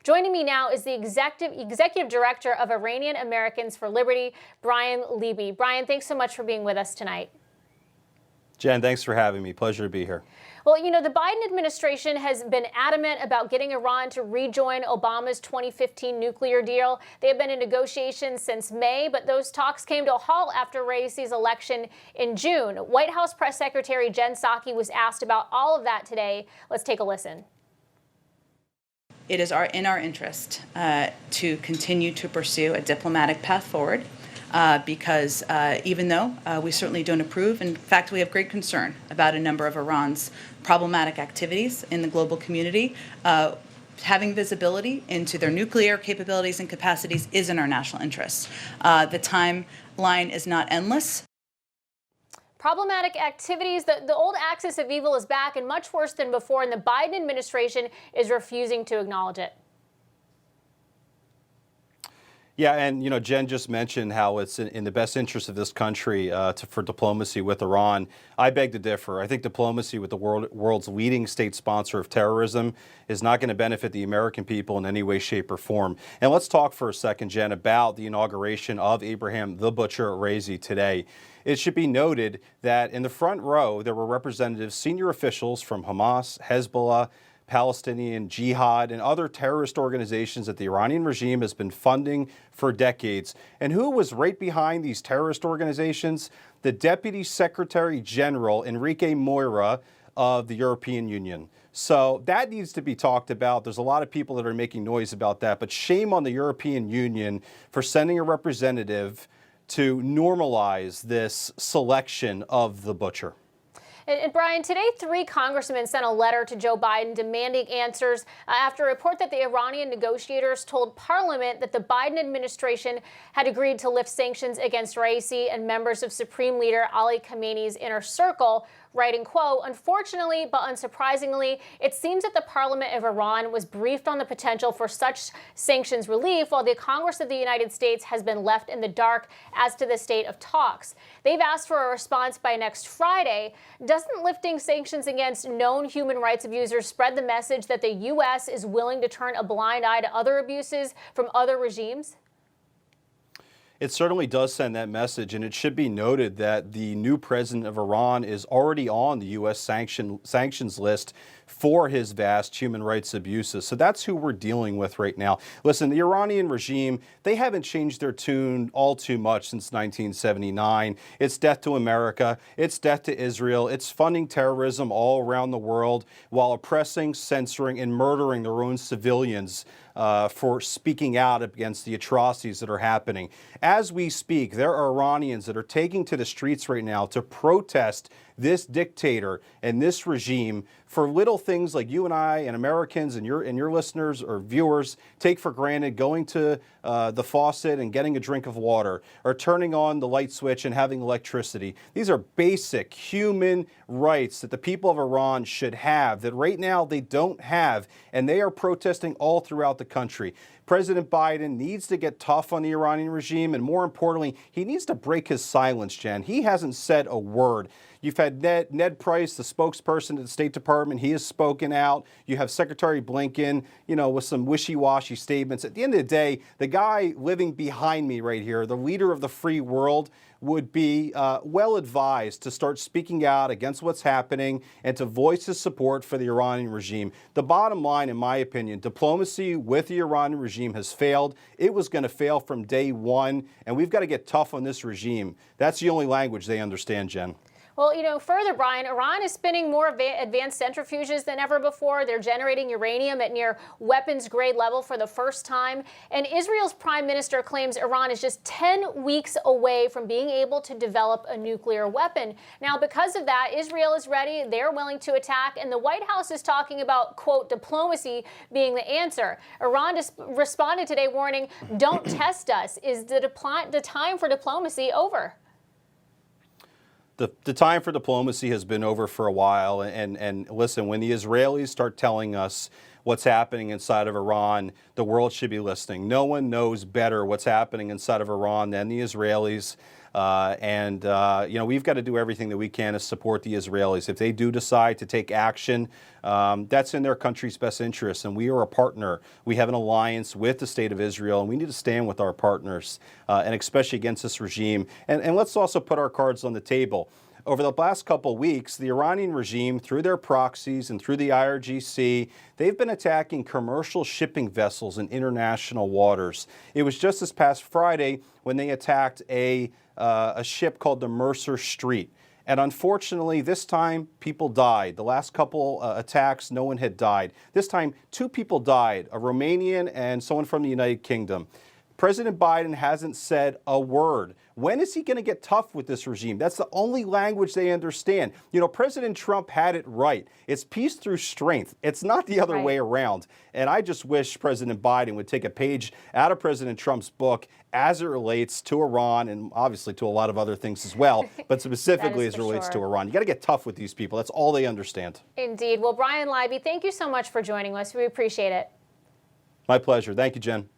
Joining me now is the executive director of Iranian Americans for Liberty, Bryan Leib. Bryan, thanks so much for being with us tonight. Jen, thanks for having me. Pleasure to be here. Well, you know, the Biden administration has been adamant about getting Iran to rejoin Obama's 2015 nuclear deal. They have been in negotiations since May, but those talks came to a halt after Ra'isi's election in June. White House Press Secretary Jen Psaki was asked about all of that today. Let's take a listen. It is in our interest to continue to pursue a diplomatic path forward. Because even though we certainly don't approve, in fact, we have great concern about a number of Iran's problematic activities in the global community, having visibility into their nuclear capabilities and capacities is in our national interest. The timeline is not endless. Problematic activities, the old axis of evil is back and much worse than before, and the Biden administration is refusing to acknowledge it. Yeah, and, you know, Jen just mentioned how it's in the best interest of this country for diplomacy with Iran. I beg to differ. I think diplomacy with the world's leading state sponsor of terrorism is not going to benefit the American people in any way, shape, or form. And let's talk for a second, Jen, about the inauguration of Abraham the Butcher Ra'isi today. It should be noted that in the front row, there were representatives, senior officials from Hamas, Hezbollah, Palestinian Jihad, and other terrorist organizations that the Iranian regime has been funding for decades. And who was right behind these terrorist organizations? The Deputy Secretary General, Enrique Moira, of the European Union. So that needs to be talked about. There's a lot of people that are making noise about that, but shame on the European Union for sending a representative to normalize this selection of the butcher. And Bryan, today 3 congressmen sent a letter to Joe Biden demanding answers after a report that the Iranian negotiators told Parliament that the Biden administration had agreed to lift sanctions against Ra'isi and members of Supreme Leader Ali Khamenei's inner circle, writing, quote, "Unfortunately, but unsurprisingly, it seems that the Parliament of Iran was briefed on the potential for such sanctions relief, while the Congress of the United States has been left in the dark as to the state of talks. They've asked for a response by next Friday. Doesn't lifting sanctions against known human rights abusers spread the message that the U.S. is willing to turn a blind eye to other abuses from other regimes?" It certainly does send that message, and it should be noted that the new president of Iran is already on the U.S. sanctions list for his vast human rights abuses. So that's who we're dealing with right now. Listen, the Iranian regime, they haven't changed their tune all too much since 1979. It's death to America. It's death to Israel. It's funding terrorism all around the world while oppressing, censoring, and murdering their own civilians for speaking out against the atrocities that are happening. As we speak, there are Iranians that are taking to the streets right now to protest this dictator and this regime for little things like you and I and Americans and your listeners or viewers take for granted, going to the faucet and getting a drink of water, or turning on the light switch and having electricity. These are basic human rights that the people of Iran should have that right now they don't have, and they are protesting all throughout the country. President Biden needs to get tough on the Iranian regime, and more importantly, he needs to break his silence, Jen. He hasn't said a word. You've had Ned Price, the spokesperson at the State Department. He has spoken out. You have Secretary Blinken, you know, with some wishy-washy statements. At the end of the day, the guy living behind me right here, the leader of the free world, would be well advised to start speaking out against what's happening and to voice his support for the Iranian regime. The bottom line, in my opinion, diplomacy with the Iranian regime has failed. It was going to fail from day one, and we've got to get tough on this regime. That's the only language they understand, Jen. Well, you know, further, Bryan, Iran is spinning more advanced centrifuges than ever before. They're generating uranium at near weapons-grade level for the first time. And Israel's prime minister claims Iran is just 10 weeks away from being able to develop a nuclear weapon. Now, because of that, Israel is ready. They're willing to attack. And the White House is talking about, quote, diplomacy being the answer. Iran responded today warning, don't test us. Is the time for diplomacy over? The time for diplomacy has been over for a while, and listen, when the Israelis start telling us what's happening inside of Iran, the world should be listening. No one knows better what's happening inside of Iran than the Israelis. You know, we've got to do everything that we can to support the Israelis. If they do decide to take action, that's in their country's best interest, and we are a partner. We have an alliance with the State of Israel, and we need to stand with our partners, and especially against this regime. And let's also put our cards on the table. Over the last couple weeks, the Iranian regime, through their proxies and through the IRGC, they've been attacking commercial shipping vessels in international waters. It was just this past Friday when they attacked a ship called the Mercer Street. And unfortunately, this time, people died. The last couple attacks, no one had died. This time, 2 people died, a Romanian and someone from the United Kingdom. President Biden hasn't said a word. When is he going to get tough with this regime? That's the only language they understand. You know, President Trump had it right. It's peace through strength. It's not the other way around. And I just wish President Biden would take a page out of President Trump's book as it relates to Iran and obviously to a lot of other things as well, but specifically as it relates to Iran. You got to get tough with these people. That's all they understand. Indeed. Well, Bryan Leib, thank you so much for joining us. We appreciate it. My pleasure. Thank you, Jen.